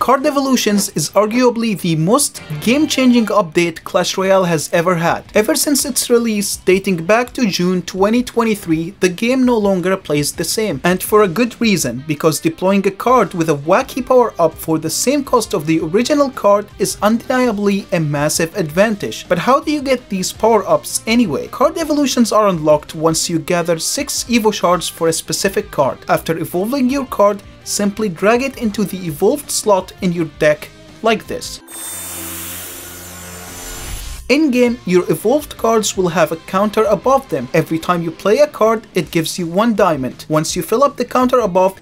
Card Evolutions is arguably the most game-changing update Clash Royale has ever had. Ever since its release, dating back to June 2023, the game no longer plays the same. And for a good reason, because deploying a card with a wacky power-up for the same cost of the original card is undeniably a massive advantage. But how do you get these power-ups anyway? Card Evolutions are unlocked once you gather 6 Evo shards for a specific card. After evolving your card, simply drag it into the evolved slot in your deck like this. In-game, your evolved cards will have a counter above them. Every time you play a card, it gives you 1 diamond. Once you fill up the counter above,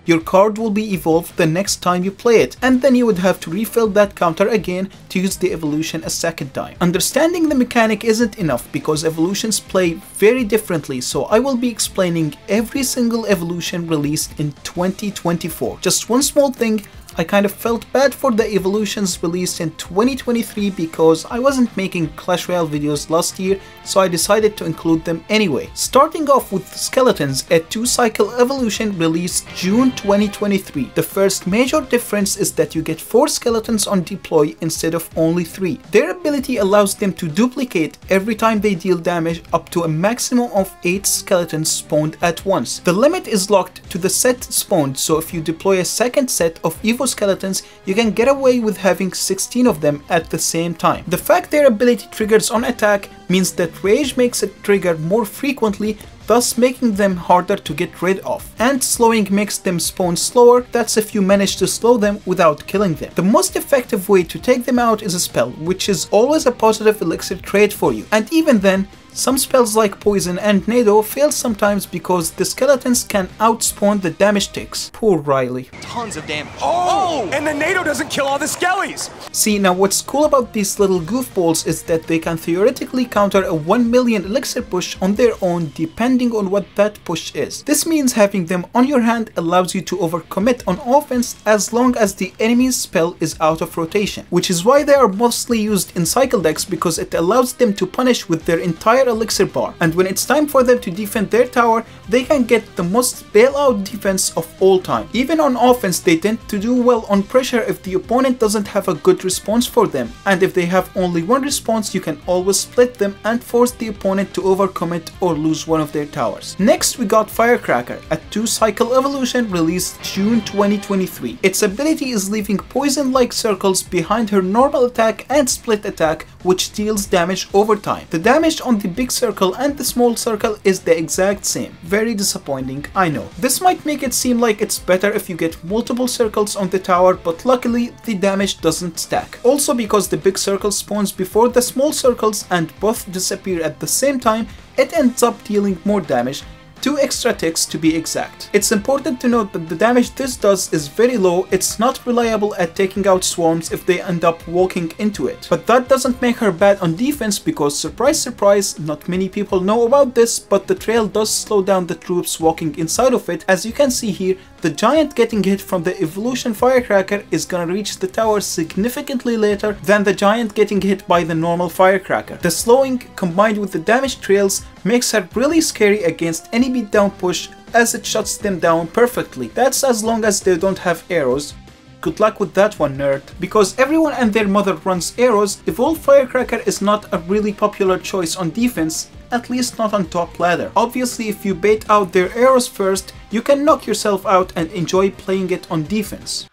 your card will be evolved the next time you play it, and then you would have to refill that counter again to use the evolution a second time. Understanding the mechanic isn't enough because evolutions play very differently, so I will be explaining every single evolution released in 2024. Just one small thing, I kind of felt bad for the evolutions released in 2023 because I wasn't making Clash Royale videos last year, so I decided to include them anyway. Starting off with Skeletons, a 2-cycle evolution released June 2023. The first major difference is that you get 4 skeletons on deploy instead of only 3. Their ability allows them to duplicate every time they deal damage up to a maximum of 8 skeletons spawned at once. The limit is locked to the set spawned, so if you deploy a second set of Evo Skeletons, you can get away with having 16 of them at the same time. The fact their ability triggers on attack means that rage makes it trigger more frequently, thus making them harder to get rid of. And slowing makes them spawn slower, that's if you manage to slow them without killing them. The most effective way to take them out is a spell, which is always a positive elixir trade for you. And even then, some spells like Poison and Nado fail sometimes because the skeletons can outspawn the damage ticks. Poor Riley. Tons of damage. Oh! And the Nado doesn't kill all the skellies! See, now what's cool about these little goofballs is that they can theoretically counter a 1 million elixir push on their own depending on what that push is. This means having them on your hand allows you to overcommit on offense as long as the enemy's spell is out of rotation, which is why they are mostly used in cycle decks because it allows them to punish with their entire elixir bar, and when it's time for them to defend their tower, they can get the most bailout defense of all time. Even on offense, they tend to do well on pressure if the opponent doesn't have a good response for them, and if they have only one response, you can always split them and force the opponent to overcommit or lose one of their towers. Next, we got Firecracker, a 2-cycle evolution released June 2023. Its ability is leaving poison-like circles behind her normal attack and split attack, which deals damage over time. The damage on the big circle and the small circle is the exact same. Very disappointing, I know. This might make it seem like it's better if you get multiple circles on the tower, but luckily the damage doesn't stack. Also, because the big circle spawns before the small circles and both disappear at the same time, it ends up dealing more damage, 2 extra ticks to be exact. It's important to note that the damage this does is very low. It's not reliable at taking out swarms if they end up walking into it. But that doesn't make her bad on defense because, surprise surprise, not many people know about this, but the trail does slow down the troops walking inside of it. As you can see here, the giant getting hit from the evolution Firecracker is gonna reach the tower significantly later than the giant getting hit by the normal Firecracker. The slowing combined with the damage trails makes her really scary against any beatdown push as it shuts them down perfectly. That's as long as they don't have arrows. Good luck with that one, nerd. Because everyone and their mother runs arrows, Evolved Firecracker is not a really popular choice on defense, at least not on top ladder. Obviously, if you bait out their arrows first, you can knock yourself out and enjoy playing it on defense.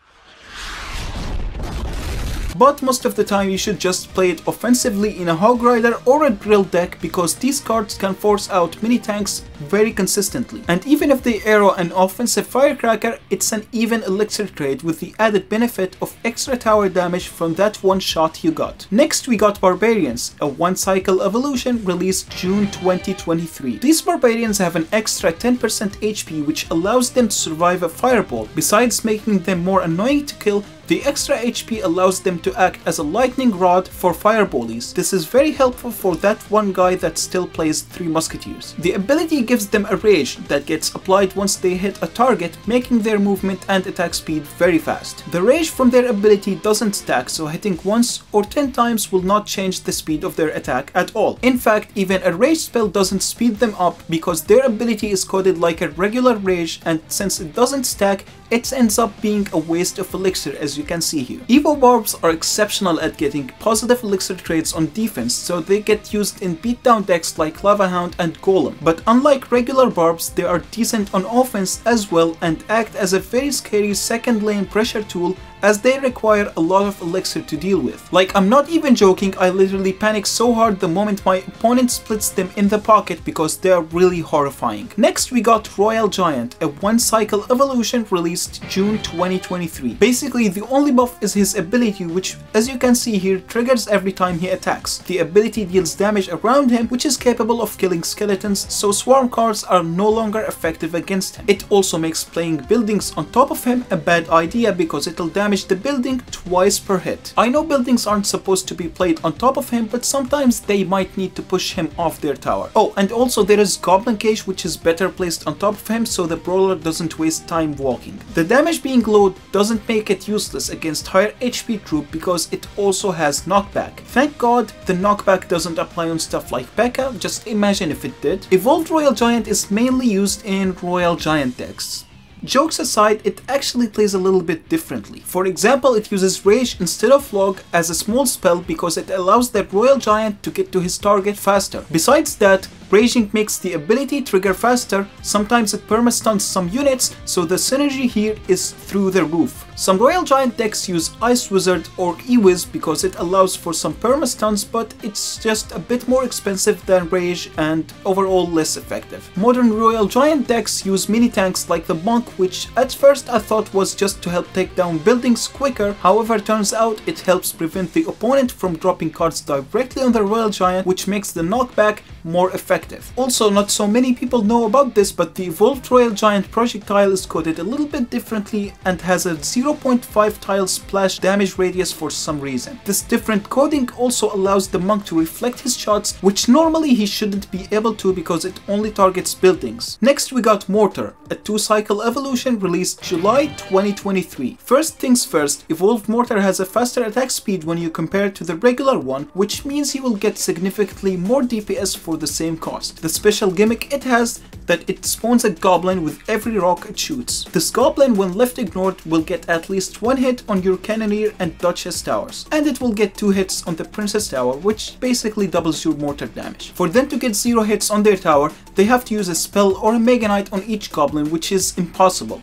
But most of the time you should just play it offensively in a Hog Rider or a Drill deck because these cards can force out mini tanks very consistently. And even if they arrow an offensive Firecracker, it's an even elixir trade with the added benefit of extra tower damage from that one shot you got. Next we got Barbarians, a 1-cycle evolution released June 2023. These Barbarians have an extra 10% HP which allows them to survive a fireball. Besides making them more annoying to kill, the extra HP allows them to act as a lightning rod for fireballies. This is very helpful for that one guy that still plays 3 musketeers. The ability gives them a rage that gets applied once they hit a target, making their movement and attack speed very fast. The rage from their ability doesn't stack, so hitting once or 10 times will not change the speed of their attack at all. In fact, even a rage spell doesn't speed them up because their ability is coded like a regular rage, and since it doesn't stack, it ends up being a waste of elixir, as you can see here. Evo Barbs are exceptional at getting positive elixir trades on defense, so they get used in beatdown decks like Lava Hound and Golem. But unlike regular Barbs, they are decent on offense as well and act as a very scary second lane pressure tool, as they require a lot of elixir to deal with. Like, I'm not even joking, I literally panic so hard the moment my opponent splits them in the pocket because they are really horrifying. Next we got Royal Giant, a one cycle evolution released June 2023. Basically the only buff is his ability, which as you can see here triggers every time he attacks. The ability deals damage around him, which is capable of killing skeletons, so swarm cards are no longer effective against him. It also makes playing buildings on top of him a bad idea because it'll damage the building twice per hit. I know buildings aren't supposed to be played on top of him, but sometimes they might need to push him off their tower. Oh, and also there is Goblin Cage, which is better placed on top of him so the brawler doesn't waste time walking. The damage being low doesn't make it useless against higher HP troop because it also has knockback. Thank God the knockback doesn't apply on stuff like Pekka, just imagine if it did. Evolved Royal Giant is mainly used in Royal Giant decks. Jokes aside, it actually plays a little bit differently. For example, it uses Rage instead of Log as a small spell because it allows that Royal Giant to get to his target faster. Besides that, Raging makes the ability trigger faster, sometimes it perma-stuns some units, so the synergy here is through the roof. Some Royal Giant decks use Ice Wizard or Ewiz because it allows for some perma-stuns, but it's just a bit more expensive than Rage and overall less effective. Modern Royal Giant decks use mini-tanks like the Monk, which at first I thought was just to help take down buildings quicker, however turns out it helps prevent the opponent from dropping cards directly on the Royal Giant, which makes the knockback more effective. Also, not so many people know about this, but the Evolved Royal Giant projectile is coded a little bit differently and has a 0.5 tile splash damage radius for some reason. This different coding also allows the Monk to reflect his shots, which normally he shouldn't be able to because it only targets buildings. Next we got Mortar, a 2-cycle evolution released July 2023. First things first, Evolved Mortar has a faster attack speed when you compare to the regular one, which means he will get significantly more DPS for the same cost. The special gimmick it has that it spawns a goblin with every rock it shoots. This goblin, when left ignored, will get at least 1 hit on your Cannoneer and Duchess towers, and it will get 2 hits on the Princess tower, which basically doubles your mortar damage. For them to get 0 hits on their tower, they have to use a spell or a Mega Knight on each goblin, which is impossible.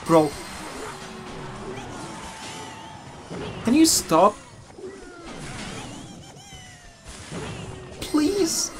Bro, can you stop? Please?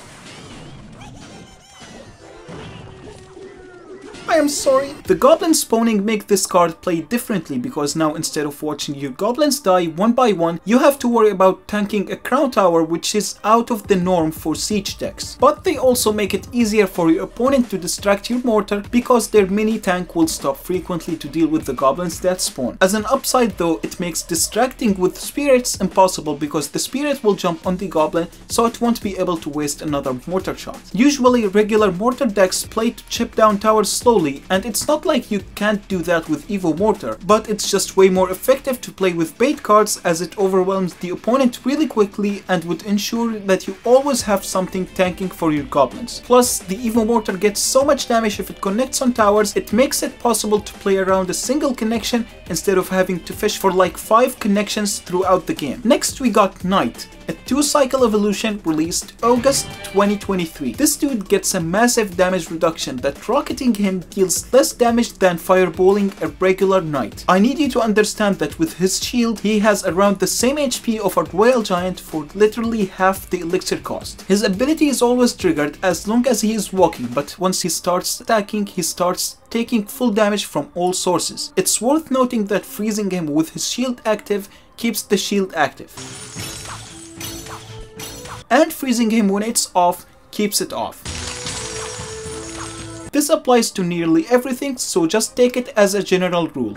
I am sorry. The goblin spawning make this card play differently because now instead of watching your goblins die one by one, you have to worry about tanking a crown tower, which is out of the norm for siege decks. But they also make it easier for your opponent to distract your mortar because their mini tank will stop frequently to deal with the goblins that spawn. As an upside though, it makes distracting with spirits impossible because the spirit will jump on the goblin, so it won't be able to waste another mortar shot. Usually regular mortar decks play to chip down towers slowly, and it's not like you can't do that with Evo Mortar, but it's just way more effective to play with bait cards as it overwhelms the opponent really quickly and would ensure that you always have something tanking for your goblins. Plus, the Evo Mortar gets so much damage if it connects on towers, it makes it possible to play around a single connection instead of having to fish for like 5 connections throughout the game. Next we got Knight, a 2-cycle evolution released August 2023. This dude gets a massive damage reduction that rocketing him deals less damage than fireballing a regular knight. I need you to understand that with his shield, he has around the same HP of a Royal Giant for literally half the elixir cost. His ability is always triggered as long as he is walking, but once he starts attacking, he starts taking full damage from all sources. It's worth noting that freezing him with his shield active keeps the shield active, and freezing him when it's off keeps it off. This applies to nearly everything, so just take it as a general rule.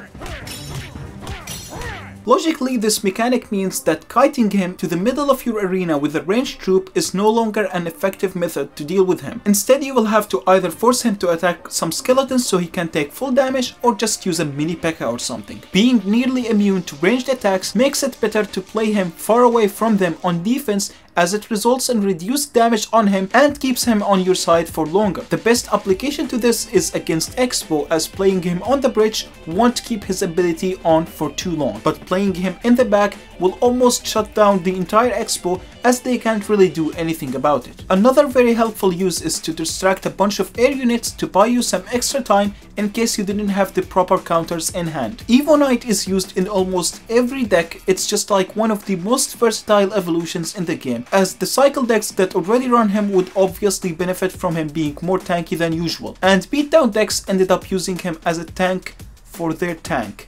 Logically, this mechanic means that kiting him to the middle of your arena with a ranged troop is no longer an effective method to deal with him. Instead, you will have to either force him to attack some skeletons so he can take full damage, or just use a mini Pekka or something. Being nearly immune to ranged attacks makes it better to play him far away from them on defense, as it results in reduced damage on him and keeps him on your side for longer. The best application to this is against Expo, as playing him on the bridge won't keep his ability on for too long, but playing him in the back will almost shut down the entire Expo, as they can't really do anything about it. Another very helpful use is to distract a bunch of air units to buy you some extra time in case you didn't have the proper counters in hand. Evo Knight is used in almost every deck. It's just like one of the most versatile evolutions in the game, as the cycle decks that already run him would obviously benefit from him being more tanky than usual, and beatdown decks ended up using him as a tank for their tank.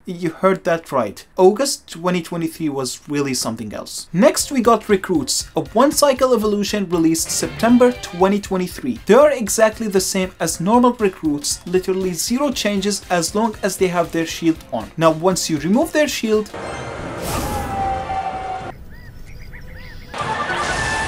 You heard that right. August 2023 was really something else. Next we got Recruits, a one-cycle evolution released September 2023. They are exactly the same as normal Recruits, literally zero changes as long as they have their shield on. Now once you remove their shield,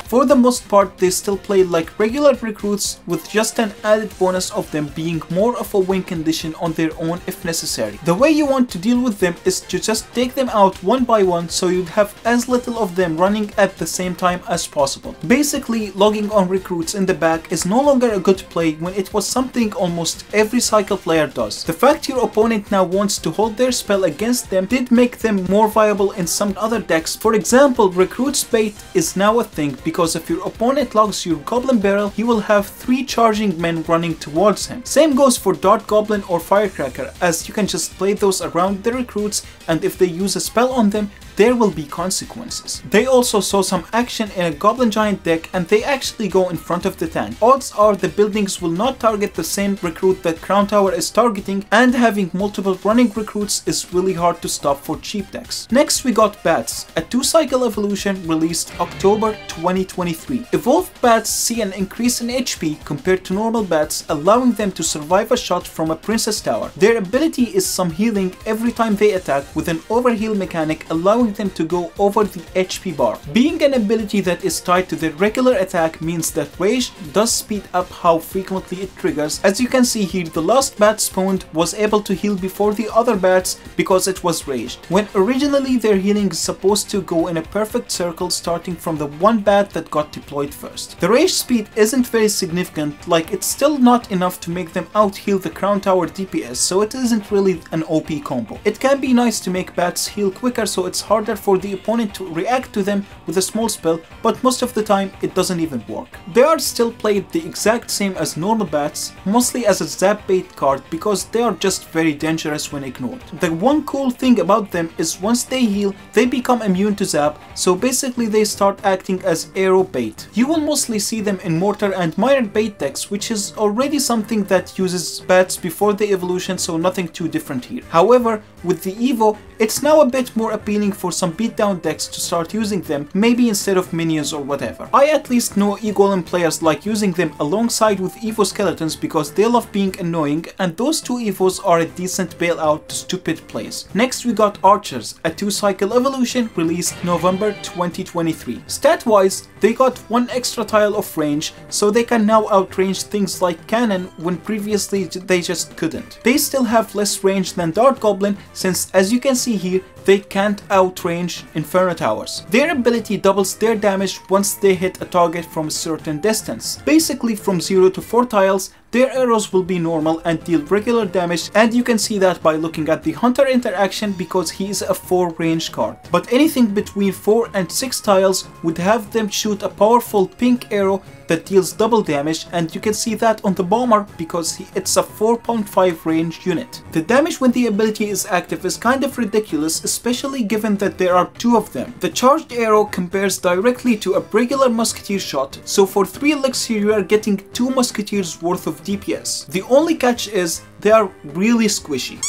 for the most part, they still play like regular Recruits, with just an added bonus of them being more of a win condition on their own if necessary. The way you want to deal with them is to just take them out one by one, so you'd have as little of them running at the same time as possible. Basically, logging on Recruits in the back is no longer a good play when it was something almost every cycle player does. The fact your opponent now wants to hold their spell against them did make them more viable in some other decks. For example, Recruits bait is now a thing because if your opponent logs your Goblin Barrel, he will have 3 charging men running towards him. Same goes for Dart Goblin or Firecracker, as you can just play those around the Recruits, and if they use a spell on them, there will be consequences. They also saw some action in a Goblin Giant deck, and they actually go in front of the tank. Odds are the buildings will not target the same recruit that Crown Tower is targeting, and having multiple running recruits is really hard to stop for cheap decks. Next we got Bats, a 2-cycle evolution released October 2023. Evolved Bats see an increase in HP compared to normal Bats, allowing them to survive a shot from a Princess Tower. Their ability is some healing every time they attack, with an overheal mechanic allowing them to go over the HP bar. Being an ability that is tied to their regular attack means that rage does speed up how frequently it triggers. As you can see here, the last bat spawned was able to heal before the other bats because it was raged, when originally their healing is supposed to go in a perfect circle starting from the one bat that got deployed first. The rage speed isn't very significant, like it's still not enough to make them out heal the Crown Tower DPS, so it isn't really an OP combo. It can be nice to make bats heal quicker, so it's harder for the opponent to react to them with a small spell, but most of the time it doesn't even work. They are still played the exact same as normal bats, mostly as a zap bait card because they are just very dangerous when ignored. The one cool thing about them is once they heal, they become immune to zap, so basically they start acting as arrow bait. You will mostly see them in Mortar and Mirror bait decks, which is already something that uses bats before the evolution, so nothing too different here. However, with the Evo, it's now a bit more appealing for some beatdown decks to start using them, maybe instead of minions or whatever. I at least know E-Golem players like using them alongside with Evo Skeletons because they love being annoying, and those two Evos are a decent bailout to stupid plays. Next we got Archers, a 2-cycle evolution released November 2023. Stat-wise, they got 1 extra tile of range, so they can now outrange things like Cannon when previously they just couldn't. They still have less range than Dart Goblin, since as you can see here, they can't outrange Inferno Towers. Their ability doubles their damage once they hit a target from a certain distance. Basically from 0 to 4 tiles, their arrows will be normal and deal regular damage, and you can see that by looking at the Hunter interaction because he is a 4 range card. But anything between 4 and 6 tiles would have them shoot a powerful pink arrow that deals double damage, and you can see that on the Bomber because it's a 4.5 range unit. The damage when the ability is active is kind of ridiculous, especially given that there are 2 of them. The charged arrow compares directly to a regular Musketeer shot, so for 3 elixir you are getting 2 Musketeers worth of DPS. The only catch is they are really squishy.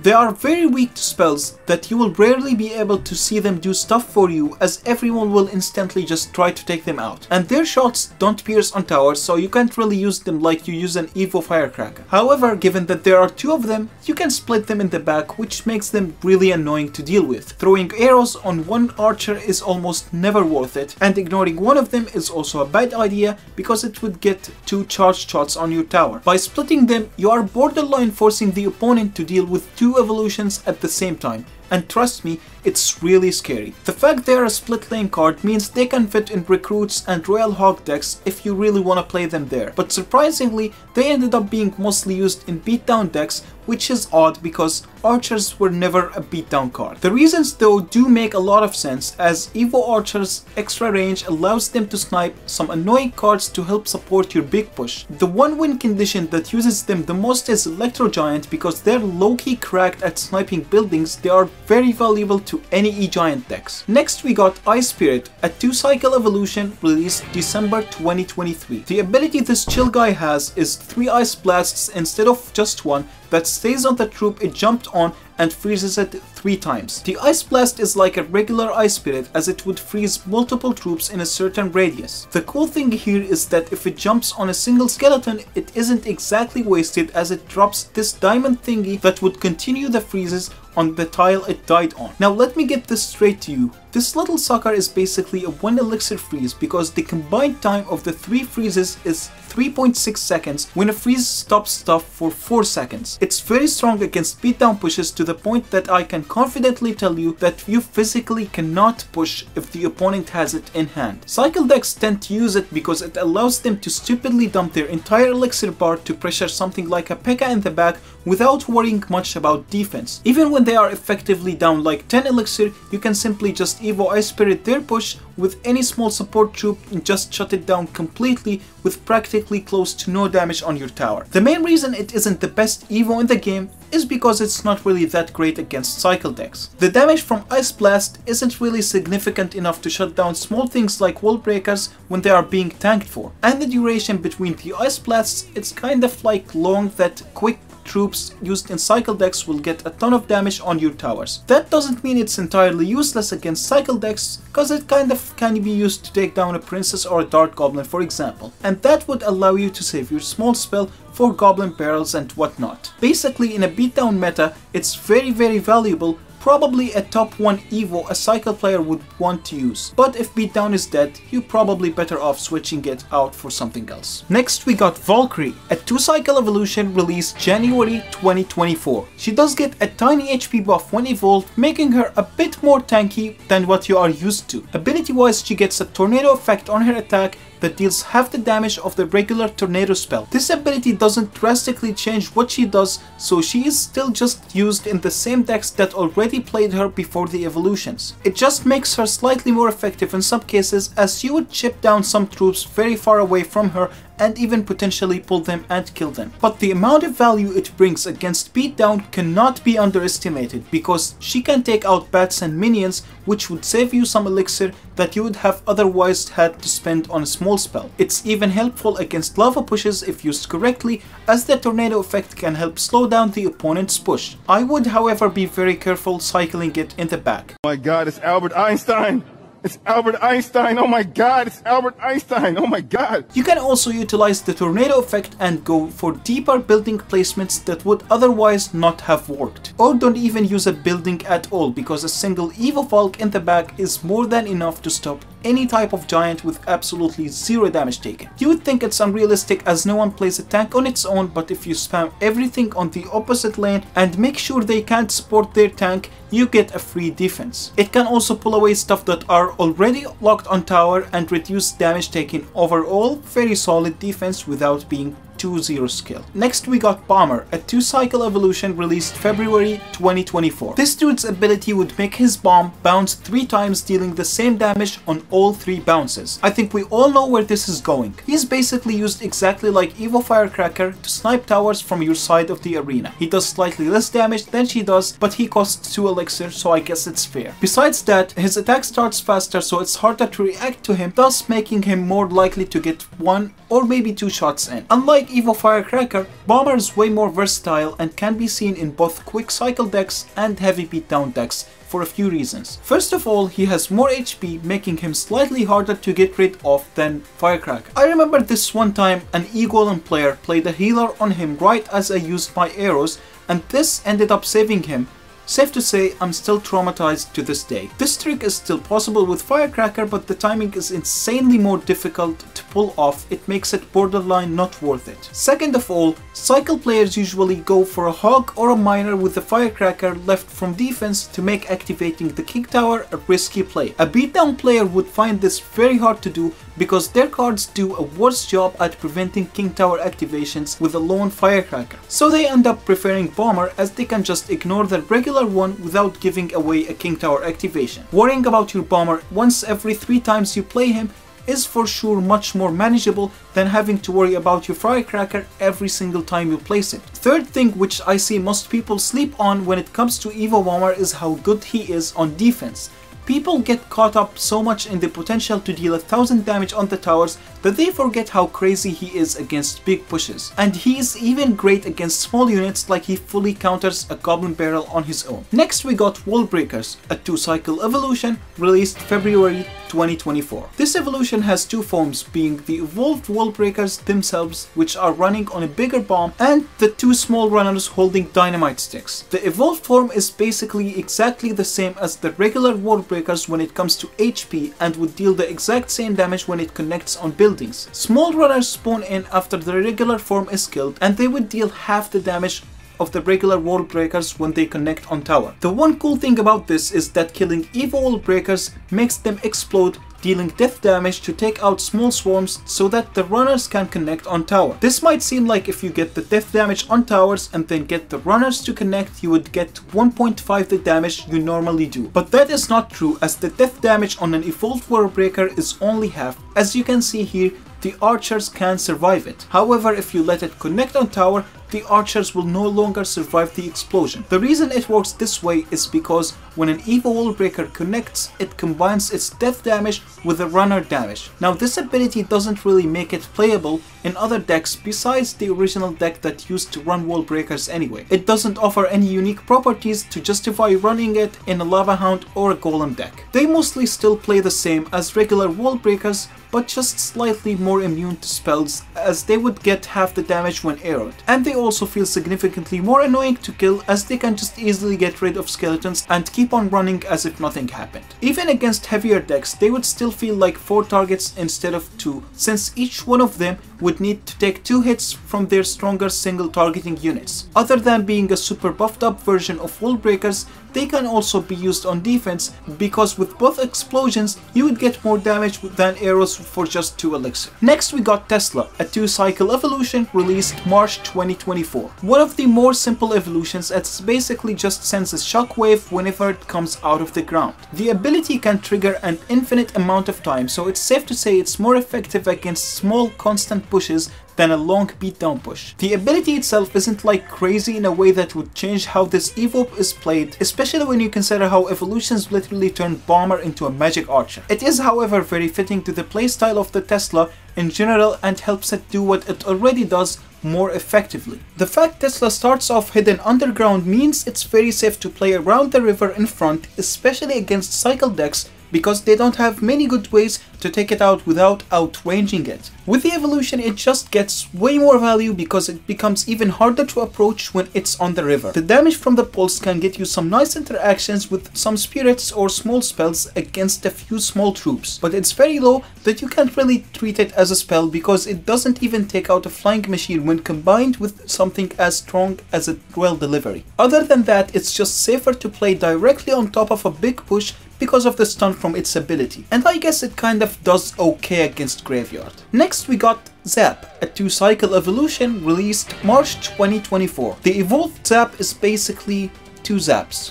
They are very weak to spells that you will rarely be able to see them do stuff for you, as everyone will instantly just try to take them out. And their shots don't pierce on towers, so you can't really use them like you use an Evo Firecracker. However, given that there are 2 of them, you can split them in the back, which makes them really annoying to deal with. Throwing arrows on one archer is almost never worth it, and ignoring one of them is also a bad idea because it would get 2 charged shots on your tower. By splitting them, you are borderline forcing the opponent to deal with 2 evolutions at the same time, and trust me, it's really scary. The fact they are a split lane card means they can fit in Recruits and Royal Hog decks if you really want to play them there, but surprisingly they ended up being mostly used in beatdown decks, which is odd because Archers were never a beatdown card. The reasons though do make a lot of sense, as Evo Archers' extra range allows them to snipe some annoying cards to help support your big push. The one win condition that uses them the most is Electro Giant, because they're low-key cracked at sniping buildings. They are very valuable to any E-Giant decks. Next we got Ice Spirit, a 2-cycle evolution released December 2023. The ability this chill guy has is 3 Ice Blasts instead of just 1 that stays on the troop it jumped on and freezes it 3 times. The Ice Blast is like a regular Ice Spirit, as it would freeze multiple troops in a certain radius. The cool thing here is that if it jumps on a single skeleton, it isn't exactly wasted, as it drops this diamond thingy that would continue the freezes on the tile it died on. Now let me get this straight to you. This little sucker is basically a 1 elixir freeze, because the combined time of the 3 freezes is 3.6 seconds when a freeze stops stuff for 4 seconds. It's very strong against beatdown pushes, to the point that I can confidently tell you that you physically cannot push if the opponent has it in hand. Cycle decks tend to use it because it allows them to stupidly dump their entire elixir bar to pressure something like a Pekka in the back without worrying much about defense. Even when they are effectively down like 10 elixir, you can simply just Evo Ice Spirit their push with any small support troop and just shut it down completely with practically close to no damage on your tower. The main reason it isn't the best Evo in the game is because it's not really that great against cycle decks. The damage from Ice Blast isn't really significant enough to shut down small things like Wall Breakers when they are being tanked for. And the duration between the Ice Blasts, it's kind of like long that quick troops used in cycle decks will get a ton of damage on your towers. That doesn't mean it's entirely useless against cycle decks, cause it kind of can be used to take down a princess or a dart goblin, for example, and that would allow you to save your small spell for goblin barrels and whatnot. Basically, in a beatdown meta, it's very valuable, probably a top 1 Evo a cycle player would want to use. But if beatdown is dead, you're probably better off switching it out for something else. Next we got Valkyrie, a 2-cycle evolution released January 2024. She does get a tiny HP buff when evolved, making her a bit more tanky than what you are used to. Ability wise, she gets a tornado effect on her attack that deals half the damage of the regular tornado spell. This ability doesn't drastically change what she does, so she is still just used in the same decks that already played her before the evolutions. It just makes her slightly more effective in some cases, as you would chip down some troops very far away from her and even potentially pull them and kill them. But the amount of value it brings against beatdown cannot be underestimated, because she can take out bats and minions, which would save you some elixir that you would have otherwise had to spend on a small spell. It's even helpful against lava pushes if used correctly, as the tornado effect can help slow down the opponent's push. I would however be very careful cycling it in the back. Oh my god, it's Albert Einstein! It's Albert Einstein! Oh my god, it's Albert Einstein! Oh my god! You can also utilize the tornado effect and go for deeper building placements that would otherwise not have worked. Or don't even use a building at all, because a single Evo Valk in the back is more than enough to stop any type of giant with absolutely 0 damage taken. You would think it's unrealistic as no one plays a tank on its own, but if you spam everything on the opposite lane and make sure they can't support their tank, you get a free defense. It can also pull away stuff that are already locked on tower and reduce damage taken. Overall, very solid defense without being 2-0 skill. Next we got Bomber, a 2-cycle evolution released February 2024. This dude's ability would make his bomb bounce 3 times, dealing the same damage on all 3 bounces. I think we all know where this is going. He's basically used exactly like Evo Firecracker to snipe towers from your side of the arena. He does slightly less damage than she does, but he costs 2 elixir, so I guess it's fair. Besides that, his attack starts faster, so it's harder to react to him, thus making him more likely to get 1 or maybe 2 shots in. Unlike Evo Firecracker, Bomber is way more versatile and can be seen in both quick cycle decks and heavy beatdown decks for a few reasons. First of all, he has more HP, making him slightly harder to get rid of than Firecracker. I remember this one time an E-Golem player played a healer on him right as I used my arrows, and this ended up saving him. Safe to say, I'm still traumatized to this day. This trick is still possible with Firecracker, but the timing is insanely more difficult to pull off, it makes it borderline not worth it. Second of all, cycle players usually go for a hog or a miner with the Firecracker left from defense to make activating the King Tower a risky play. A beatdown player would find this very hard to do because their cards do a worse job at preventing King Tower activations with a lone Firecracker. So they end up preferring Bomber, as they can just ignore the regular one without giving away a King Tower activation. Worrying about your Bomber once every 3 times you play him is for sure much more manageable than having to worry about your Firecracker every single time you place it. Third thing which I see most people sleep on when it comes to Evo Bomber is how good he is on defense. People get caught up so much in the potential to deal 1000 damage on the towers that they forget how crazy he is against big pushes. And he is even great against small units, like he fully counters a Goblin Barrel on his own. Next we got Wall Breakers, a 2-cycle evolution released February 2024. This evolution has 2 forms, being the evolved Wall Breakers themselves, which are running on a bigger bomb, and the 2 small runners holding dynamite sticks. The evolved form is basically exactly the same as the regular Wall Breakers when it comes to HP, and would deal the exact same damage when it connects on buildings. Small runners spawn in after the regular form is killed, and they would deal half the damage of the regular Wall Breakers when they connect on tower. The one cool thing about this is that killing Evo Wall Breakers makes them explode, dealing death damage to take out small swarms so that the runners can connect on tower. This might seem like if you get the death damage on towers and then get the runners to connect, you would get 1.5 the damage you normally do. But that is not true, as the death damage on an evolved Wall Breaker is only half. As you can see here, the Archers can survive it. However, if you let it connect on tower, the Archers will no longer survive the explosion. The reason it works this way is because when an Evo Wall Breaker connects, it combines its death damage with the runner damage. Now this ability doesn't really make it playable in other decks besides the original deck that used to run Wall Breakers anyway. It doesn't offer any unique properties to justify running it in a Lava Hound or a Golem deck. They mostly still play the same as regular Wall Breakers, but just slightly more immune to spells, as they would get half the damage when arrowed. And they also feel significantly more annoying to kill, as they can just easily get rid of skeletons and keep on running as if nothing happened. Even against heavier decks, they would still feel like 4 targets instead of 2, since each one of them would need to take 2 hits from their stronger single targeting units. Other than being a super buffed up version of Wall Breakers, they can also be used on defense, because with both explosions you would get more damage than arrows for just 2 elixir. Next we got Tesla, a 2-cycle evolution released March 2024. One of the more simple evolutions, as it basically just sends a shockwave whenever it comes out of the ground. The ability can trigger an infinite amount of time, so it's safe to say it's more effective against small constant pushes than a long beatdown push. The ability itself isn't like crazy in a way that would change how this Evo is played, especially when you consider how evolutions literally turn Bomber into a magic archer. It is however very fitting to the playstyle of the Tesla in general and helps it do what it already does more effectively. The fact Tesla starts off hidden underground means it's very safe to play around the river in front, especially against cycle decks, because they don't have many good ways to take it out without outranging it. With the evolution, it just gets way more value because it becomes even harder to approach when it's on the river. The damage from the pulse can get you some nice interactions with some spirits or small spells against a few small troops, but it's very low that you can't really treat it as a spell because it doesn't even take out a flying machine when combined with something as strong as a Royal Delivery. Other than that, it's just safer to play directly on top of a big push because of the stun from its ability, and I guess it kind of does okay against Graveyard. Next we got Zap, a 2-cycle evolution released March 2024. The evolved Zap is basically 2 Zaps.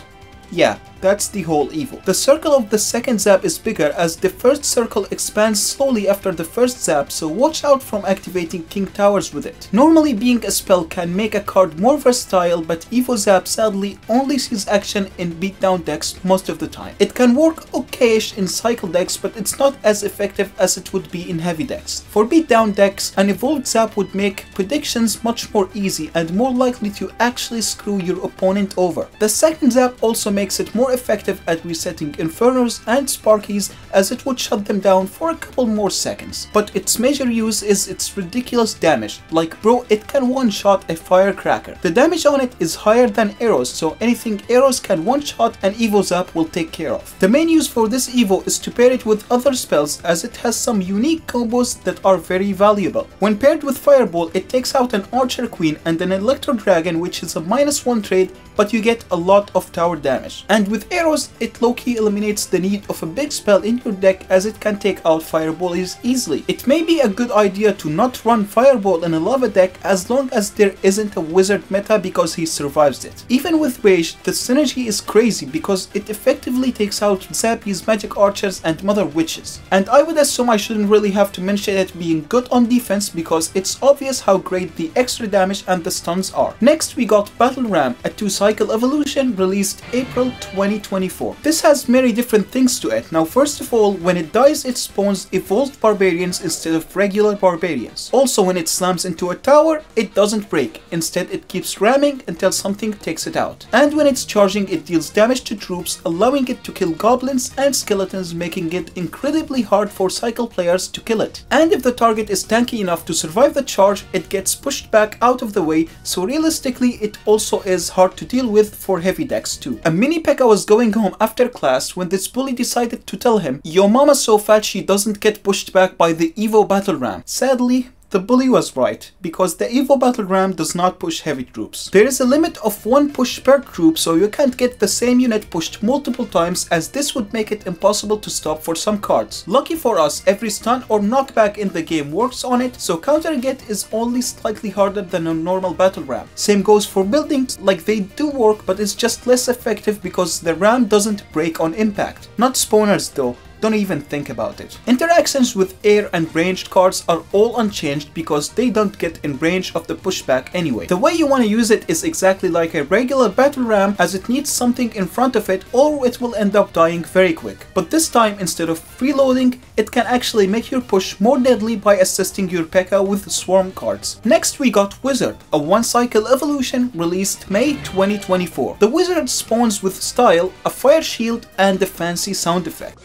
Yeah, that's the whole Evo. The circle of the second Zap is bigger as the first circle expands slowly after the first Zap, so watch out from activating King Towers with it. Normally being a spell can make a card more versatile, but Evo Zap sadly only sees action in beatdown decks most of the time. It can work okayish in cycle decks, but it's not as effective as it would be in heavy decks. For beatdown decks, an evolved Zap would make predictions much more easy and more likely to actually screw your opponent over. The second Zap also makes it more more effective at resetting Infernos and Sparkies, as it would shut them down for a couple more seconds. But its major use is its ridiculous damage. Like bro, it can one-shot a Firecracker. The damage on it is higher than arrows, so anything arrows can one-shot and Evo Zap will take care of. The main use for this Evo is to pair it with other spells, as it has some unique combos that are very valuable. When paired with Fireball, it takes out an Archer Queen and an Electro Dragon, which is a -1 trade, but you get a lot of tower damage. And with arrows, it low-key eliminates the need of a big spell in your deck, as it can take out fireballs easily. It may be a good idea to not run Fireball in a lava deck as long as there isn't a wizard meta, because he survives it. Even with Rage, the synergy is crazy because it effectively takes out Zappy's Magic Archers and Mother Witches. And I would assume I shouldn't really have to mention it being good on defense, because it's obvious how great the extra damage and the stuns are. Next we got Battle Ram, a 2-cycle evolution released April 2024. This has many different things to it. Now first of all, when it dies it spawns evolved barbarians instead of regular barbarians. Also when it slams into a tower, it doesn't break. Instead it keeps ramming until something takes it out. And when it's charging, it deals damage to troops, allowing it to kill goblins and skeletons, making it incredibly hard for cycle players to kill it. And if the target is tanky enough to survive the charge, it gets pushed back out of the way, so realistically it also is hard to deal with for heavy decks too. A mini Pekka was going home after class when this bully decided to tell him, "Yo mama's so fat she doesn't get pushed back by the Evo Battle Ram." Sadly, the bully was right, because the Evo Battle Ram does not push heavy troops. There is a limit of 1 push per troop, so you can't get the same unit pushed multiple times, as this would make it impossible to stop for some cards. Lucky for us, every stun or knockback in the game works on it, so countering it is only slightly harder than a normal Battle Ram. Same goes for buildings, like they do work, but it's just less effective because the ram doesn't break on impact. Not spawners though. Don't even think about it. Interactions with air and ranged cards are all unchanged because they don't get in range of the pushback anyway. The way you want to use it is exactly like a regular battle ram, as it needs something in front of it or it will end up dying very quick. But this time, instead of freeloading, it can actually make your push more deadly by assisting your Pekka with swarm cards. Next we got Wizard, a 1-cycle evolution released May 2024. The Wizard spawns with style, a fire shield and a fancy sound effect.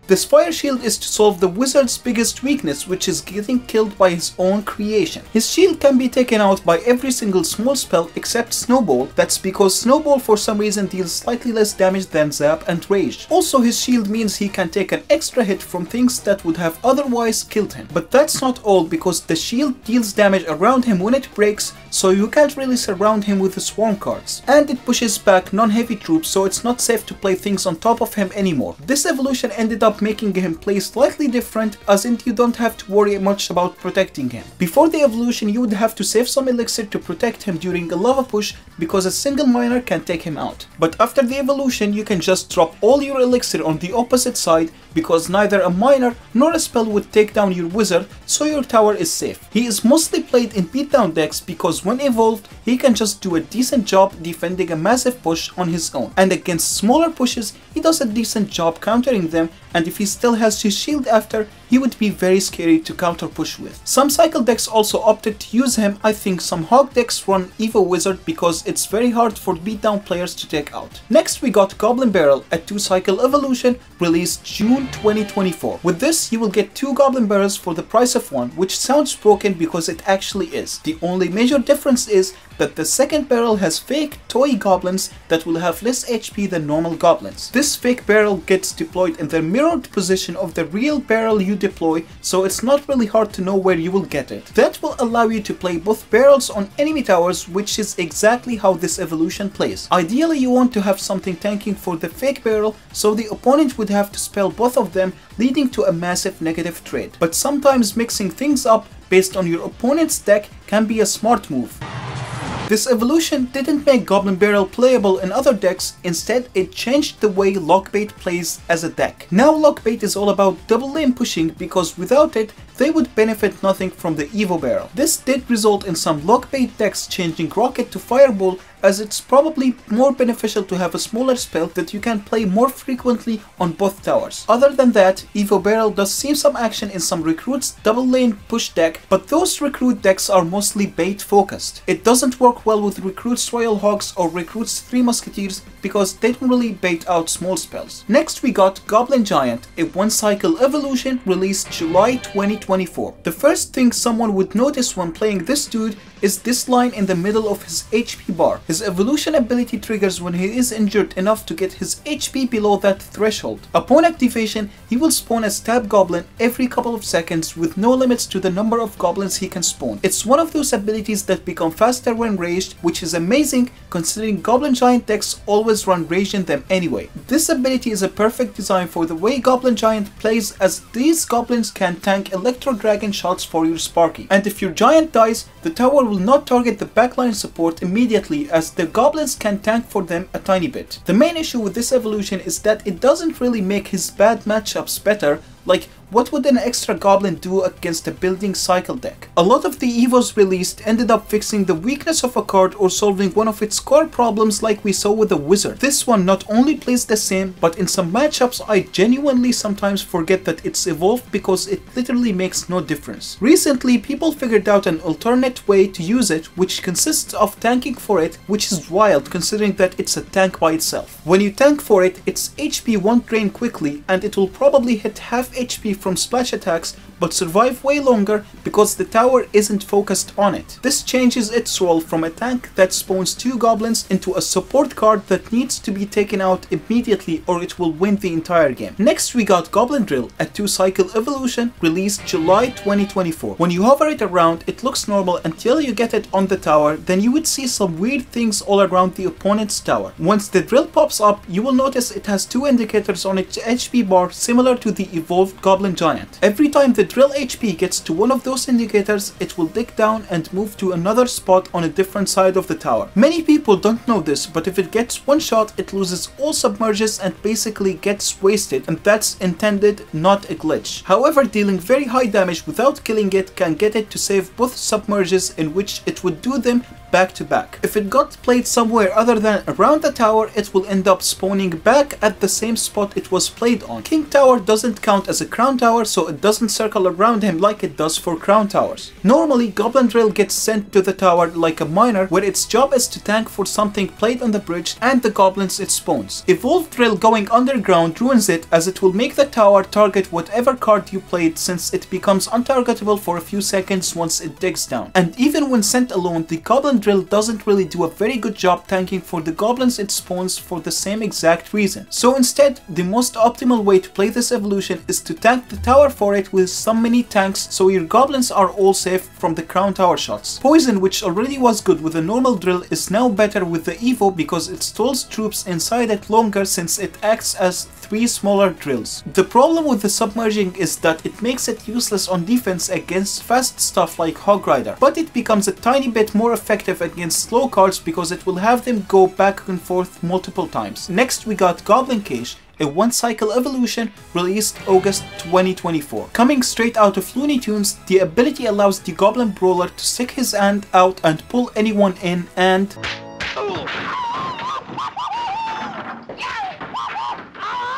This fire shield is to solve the wizard's biggest weakness, which is getting killed by his own creation. His shield can be taken out by every single small spell except Snowball. That's because Snowball for some reason deals slightly less damage than Zap and Rage. Also his shield means he can take an extra hit from things that would have otherwise killed him. But that's not all, because the shield deals damage around him when it breaks, so you can't really surround him with the swarm cards. And it pushes back non-heavy troops, so it's not safe to play things on top of him anymore. This evolution ended up making him play slightly different, as in you don't have to worry much about protecting him. Before the evolution you would have to save some elixir to protect him during a lava push, because a single miner can take him out. But after the evolution you can just drop all your elixir on the opposite side, because neither a miner nor a spell would take down your wizard, so your tower is safe. He is mostly played in beatdown decks because when evolved he can just do a decent job defending a massive push on his own, and against smaller pushes he does a decent job countering them, and if he still has his shield after, he would be very scary to counter push with. Some cycle decks also opted to use him. I think some hog decks run Evo Wizard because it's very hard for beatdown players to take out. Next we got Goblin Barrel, a 2-cycle evolution released June 2024. With this you will get 2 Goblin Barrels for the price of 1, which sounds broken because it actually is. The only major difference is that the second barrel has fake toy goblins that will have less HP than normal goblins. This fake barrel gets deployed in the mirrored position of the real barrel you deploy, so it's not really hard to know where you will get it. That will allow you to play both barrels on enemy towers, which is exactly how this evolution plays. Ideally you want to have something tanking for the fake barrel, so the opponent would have to spell both of them, leading to a massive negative trade. But sometimes mixing things up based on your opponent's deck can be a smart move. This evolution didn't make Goblin Barrel playable in other decks, instead it changed the way Lockbait plays as a deck. Now Lockbait is all about double lane pushing, because without it, they would benefit nothing from the Evo Barrel. This did result in some lock-bait decks changing Rocket to Fireball, as it's probably more beneficial to have a smaller spell that you can play more frequently on both towers. Other than that, Evo Barrel does see some action in some Recruits double lane push deck, but those Recruit decks are mostly bait focused. It doesn't work well with Recruits Royal Hogs or Recruits 3 Musketeers because they don't really bait out small spells. Next we got Goblin Giant, a one cycle evolution released July 2024. The first thing someone would notice when playing this dude is this line in the middle of his HP bar. His evolution ability triggers when he is injured enough to get his HP below that threshold. Upon activation, he will spawn a stab goblin every couple of seconds with no limits to the number of goblins he can spawn. It's one of those abilities that become faster when raged, which is amazing considering Goblin Giant decks always run rage in them anyway. This ability is a perfect design for the way Goblin Giant plays, as these goblins can tank Electro Dragon shots for your Sparky. And if your Giant dies, the tower will not target the backline support immediately, as the goblins can tank for them a tiny bit. The main issue with this evolution is that it doesn't really make his bad matchups better. Like, what would an extra goblin do against a building cycle deck? A lot of the Evos released ended up fixing the weakness of a card or solving one of its core problems, like we saw with the Wizard. This one not only plays the same, but in some matchups I genuinely sometimes forget that it's evolved because it literally makes no difference. Recently people figured out an alternate way to use it, which consists of tanking for it, which is wild considering that it's a tank by itself. When you tank for it, its HP won't drain quickly and it will probably hit half HP from splash attacks, but survive way longer because the tower isn't focused on it. This changes its role from a tank that spawns 2 goblins into a support card that needs to be taken out immediately or it will win the entire game. Next we got Goblin Drill, a 2-cycle evolution released July 2024. When you hover it around, it looks normal until you get it on the tower, then you would see some weird things all around the opponent's tower. Once the drill pops up, you will notice it has 2 indicators on its HP bar similar to the evolved Goblin Giant. Every time the drill HP gets to one of those indicators, it will dig down and move to another spot on a different side of the tower. Many people don't know this, but if it gets one shot, it loses all submerges and basically gets wasted, and that's intended, not a glitch. However, dealing very high damage without killing it can get it to save both submerges, in which it would do them back to back. If it got played somewhere other than around the tower, it will end up spawning back at the same spot it was played on. King Tower doesn't count as a crown tower, so it doesn't circle around him like it does for crown towers. Normally, Goblin Drill gets sent to the tower like a miner, where its job is to tank for something played on the bridge and the goblins it spawns. Evolved Drill going underground ruins it, as it will make the tower target whatever card you played, since it becomes untargetable for a few seconds once it digs down. And even when sent alone, the Goblin Drill doesn't really do a very good job tanking for the goblins it spawns for the same exact reason. So instead, the most optimal way to play this evolution is to tank the tower for it with some mini tanks, so your goblins are all safe from the crown tower shots. Poison, which already was good with a normal drill, is now better with the Evo because it stalls troops inside it longer, since it acts as 3 smaller drills. The problem with the submerging is that it makes it useless on defense against fast stuff like Hog Rider, but it becomes a tiny bit more effective against slow cards because it will have them go back and forth multiple times. Next we got Goblin Cage, a 1-cycle evolution released August 2024. Coming straight out of Looney Tunes, the ability allows the Goblin Brawler to stick his hand out and pull anyone in, and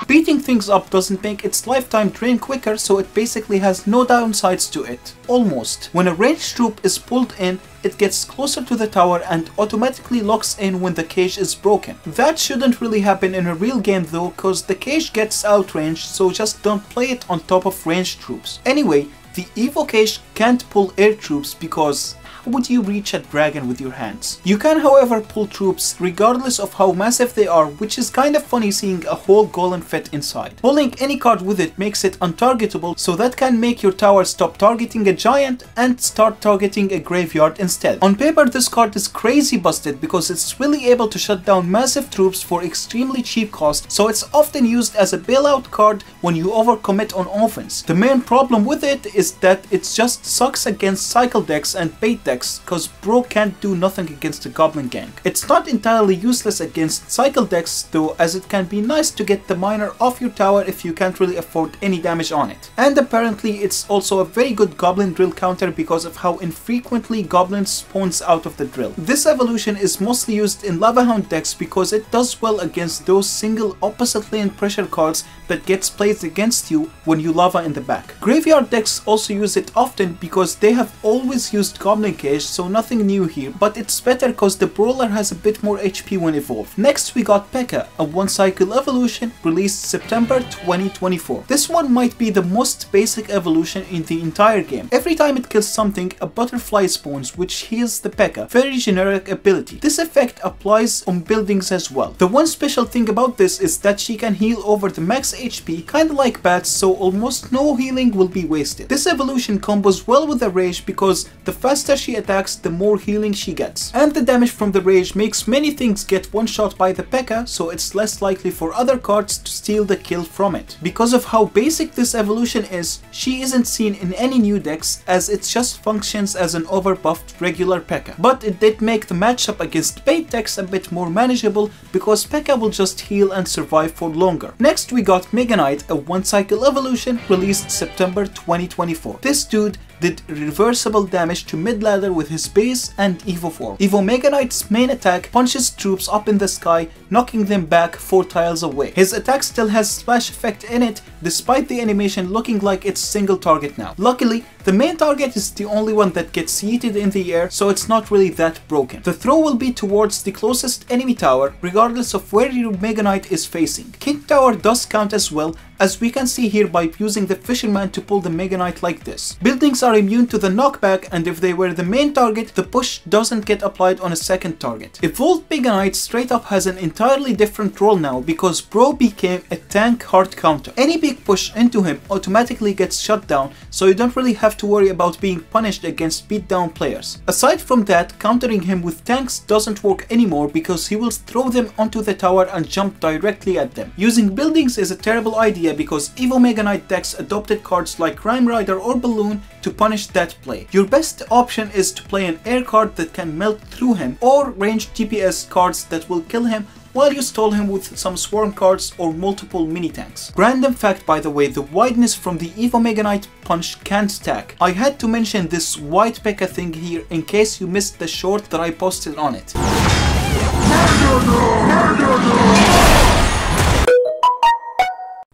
beating things up doesn't make its lifetime drain quicker, so it basically has no downsides to it. Almost. When a ranged troop is pulled in, it gets closer to the tower and automatically locks in when the cage is broken. That shouldn't really happen in a real game though, cause the cage gets outranged, so just don't play it on top of ranged troops. Anyway, the Evo Cage can't pull air troops because how would you reach a dragon with your hands? You can however pull troops regardless of how massive they are, which is kind of funny seeing a whole golem fit inside. Pulling any card with it makes it untargetable, so that can make your tower stop targeting a giant and start targeting a graveyard instead. On paper this card is crazy busted because it's really able to shut down massive troops for extremely cheap cost, so it's often used as a bailout card when you overcommit on offense. The main problem with it is that it just sucks against cycle decks and bait decks, decks, cause Bro can't do nothing against the Goblin Gang. It's not entirely useless against cycle decks though, as it can be nice to get the miner off your tower if you can't really afford any damage on it. And apparently it's also a very good Goblin Drill counter because of how infrequently Goblins spawns out of the drill. This evolution is mostly used in Lava Hound decks because it does well against those single opposite lane pressure cards that gets played against you when you lava in the back. Graveyard decks also use it often because they have always used Goblin Cage, so nothing new here, but it's better cause the brawler has a bit more HP when evolved. Next we got Pekka, a one cycle evolution released September 2024. This one might be the most basic evolution in the entire game. Every time it kills something, a butterfly spawns which heals the Pekka. Very generic ability. This effect applies on buildings as well. The one special thing about this is that she can heal over the max HP, kinda like Bats, so almost no healing will be wasted. This evolution combos well with the Rage because the faster she attacks, the more healing she gets. And the damage from the Rage makes many things get one shot by the Pekka, so it's less likely for other cards to steal the kill from it. Because of how basic this evolution is, she isn't seen in any new decks as it just functions as an overbuffed regular Pekka. But it did make the matchup against bait decks a bit more manageable because Pekka will just heal and survive for longer. Next we got Mega Knight, a one cycle evolution released September 2024. This dude did reversible damage to mid ladder with his base and Evo form. Evo Mega Knight's main attack punches troops up in the sky, knocking them back 4 tiles away. His attack still has splash effect in it, despite the animation looking like it's single target now. Luckily, the main target is the only one that gets yeeted in the air, so it's not really that broken. The throw will be towards the closest enemy tower, regardless of where your Mega Knight is facing. King Tower does count as well, as we can see here by using the Fisherman to pull the Mega Knight like this. Buildings are immune to the knockback, and if they were the main target, the push doesn't get applied on a second target. Evolved Mega Knight straight up has an entirely different role now because Bro became a tank hard counter. Any big push into him automatically gets shut down, so you don't really have to worry about being punished against beat down players. Aside from that, countering him with tanks doesn't work anymore because he will throw them onto the tower and jump directly at them. Using buildings is a terrible idea because Evo Mega Knight decks adopted cards like Rhyme Rider or Balloon to punish that play. Your best option is to play an air card that can melt through him or ranged DPS cards that will kill him while you stall him with some swarm cards or multiple mini tanks. Random fact by the way, the wideness from the Evo Mega Knight punch can't stack. I had to mention this white Pekka thing here in case you missed the short that I posted on it.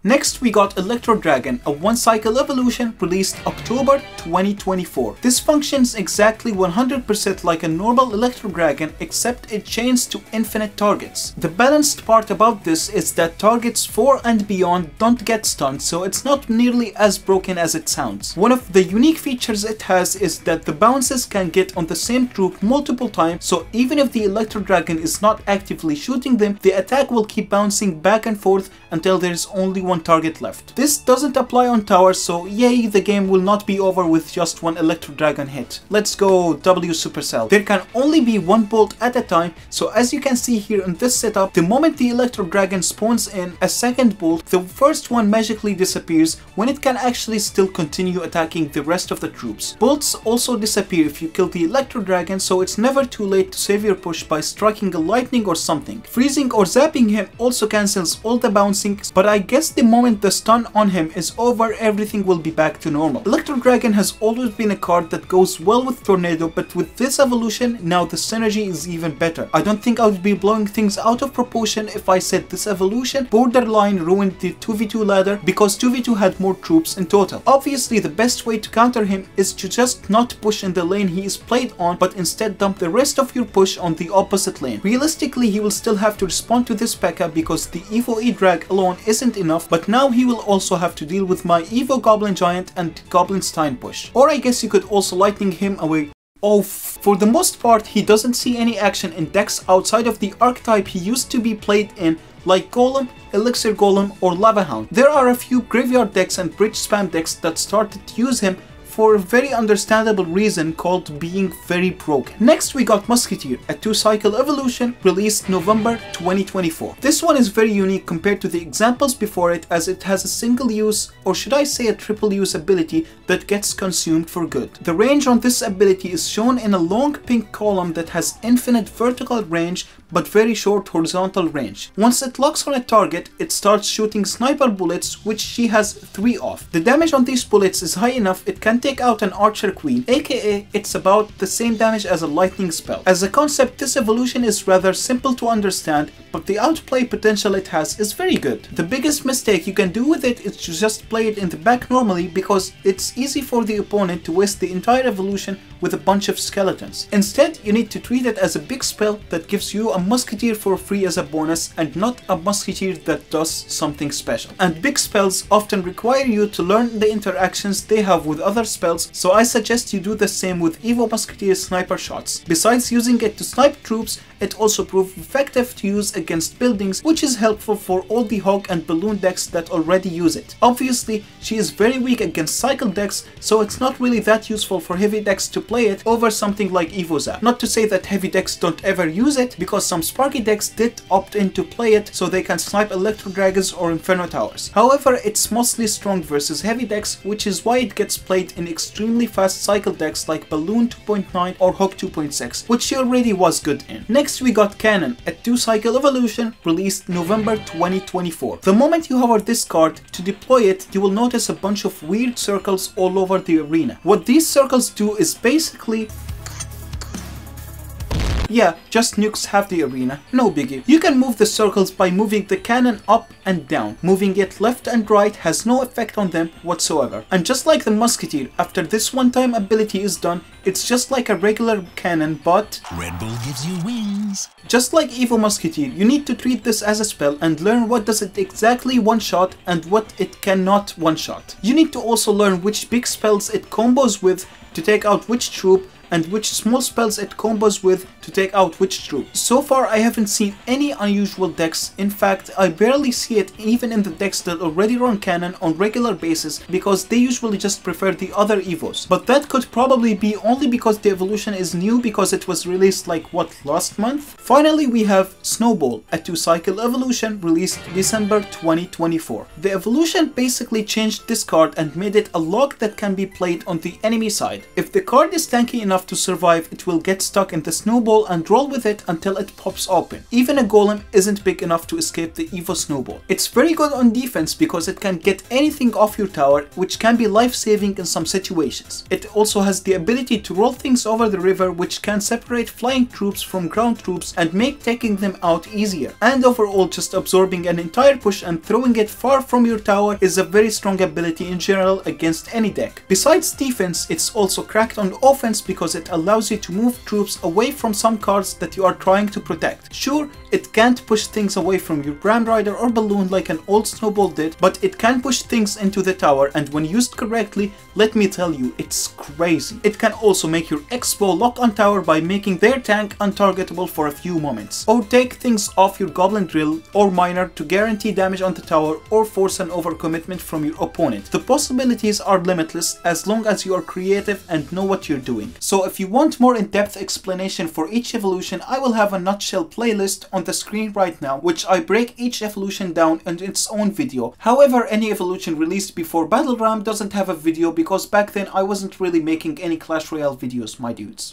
Next we got Electro Dragon, a one cycle evolution released October 2024. This functions exactly 100% like a normal Electro Dragon, except it chains to infinite targets. The balanced part about this is that targets 4 and beyond don't get stunned, so it's not nearly as broken as it sounds. One of the unique features it has is that the bounces can get on the same troop multiple times, so even if the Electro Dragon is not actively shooting them, the attack will keep bouncing back and forth until there is only one target left. This doesn't apply on towers, so yay, the game will not be over with just one Electro Dragon hit. Let's go W Supercell. There can only be one bolt at a time, so as you can see here in this setup, the moment the Electro Dragon spawns in a second bolt, the first one magically disappears when it can actually still continue attacking the rest of the troops. Bolts also disappear if you kill the Electro Dragon, so it's never too late to save your push by striking a lightning or something. Freezing or zapping him also cancels all the bouncing, but I guess the moment the stun on him is over, everything will be back to normal. Electro Dragon has always been a card that goes well with Tornado, but with this evolution, now the synergy is even better. I don't think I would be blowing things out of proportion if I said this evolution borderline ruined the 2v2 ladder because 2v2 had more troops in total. Obviously, the best way to counter him is to just not push in the lane he is played on, but instead dump the rest of your push on the opposite lane. Realistically, he will still have to respond to this Pekka because the Evo Edrag alone isn't enough, but now he will also have to deal with my Evo Goblin Giant and Goblin Stein push. Or I guess you could also lightning him away. Oh, for the most part, he doesn't see any action in decks outside of the archetype he used to be played in, like Golem, Elixir Golem or Lava Hound. There are a few graveyard decks and bridge spam decks that started to use him for a very understandable reason called being very broke. Next we got Musketeer, a 2-cycle evolution released November 2024. This one is very unique compared to the examples before it, as it has a single use, or should I say a triple use ability that gets consumed for good. The range on this ability is shown in a long pink column that has infinite vertical range but very short horizontal range. Once it locks on a target, it starts shooting sniper bullets, which she has 3 of. The damage on these bullets is high enough it can take out an archer queen, aka it's about the same damage as a lightning spell. As a concept, this evolution is rather simple to understand, but the outplay potential it has is very good. The biggest mistake you can do with it is to just play it in the back normally, because it's easy for the opponent to waste the entire evolution with a bunch of skeletons. Instead, you need to treat it as a big spell that gives you a Musketeer for free as a bonus, and not a Musketeer that does something special. And big spells often require you to learn the interactions they have with other spells, so I suggest you do the same with Evo Musketeer sniper shots. Besides using it to snipe troops, it also proved effective to use against buildings, which is helpful for all the hog and balloon decks that already use it. Obviously, she is very weak against cycle decks, so it's not really that useful for heavy decks to play it over something like Evo Zap. Not to say that heavy decks don't ever use it, because some Sparky decks did opt in to play it so they can snipe Electro Dragons or Inferno Towers. However, it's mostly strong versus heavy decks, which is why it gets played in extremely fast cycle decks like Balloon 2.9 or Hog 2.6, which she already was good in. Next we got Cannon, a 2-cycle evolution released November 2024. The moment you hover this card to deploy it, you will notice a bunch of weird circles all over the arena. What these circles do is basically, yeah, just nukes half the arena, no biggie. You can move the circles by moving the cannon up and down. Moving it left and right has no effect on them whatsoever. And just like the Musketeer, after this one-time ability is done, it's just like a regular cannon, but Red Bull gives you wings. Just like Evo Musketeer, you need to treat this as a spell and learn what does it exactly one-shot and what it cannot one-shot. You need to also learn which big spells it combos with to take out which troop, and which small spells it combos with to take out which troop. So far I haven't seen any unusual decks. In fact, I barely see it even in the decks that already run Cannon on regular basis, because they usually just prefer the other Evos. But that could probably be only because the evolution is new, because it was released like what, last month? Finally we have Snowball, a 2-cycle evolution released December 2024. The evolution basically changed this card and made it a lock that can be played on the enemy side. If the card is tanky enough to survive, it will get stuck in the snowball and roll with it until it pops open. Even a golem isn't big enough to escape the Evo Snowball. It's very good on defense because it can get anything off your tower, which can be life-saving in some situations. It also has the ability to roll things over the river, which can separate flying troops from ground troops and make taking them out easier. And overall, just absorbing an entire push and throwing it far from your tower is a very strong ability in general against any deck. Besides defense, it's also cracked on offense because it allows you to move troops away from some cards that you are trying to protect. Sure, it can't push things away from your Ram Rider or Balloon like an old Snowball did, but it can push things into the tower, and when used correctly, let me tell you, it's crazy. It can also make your X-Bow lock on tower by making their tank untargetable for a few moments, or take things off your Goblin Drill or Miner to guarantee damage on the tower or force an overcommitment from your opponent. The possibilities are limitless as long as you are creative and know what you're doing. So if you want more in-depth explanation for each evolution, I will have a nutshell playlist on the screen right now, which I break each evolution down into its own video. However, any evolution released before Battle Ram doesn't have a video because back then I wasn't really making any Clash Royale videos, my dudes.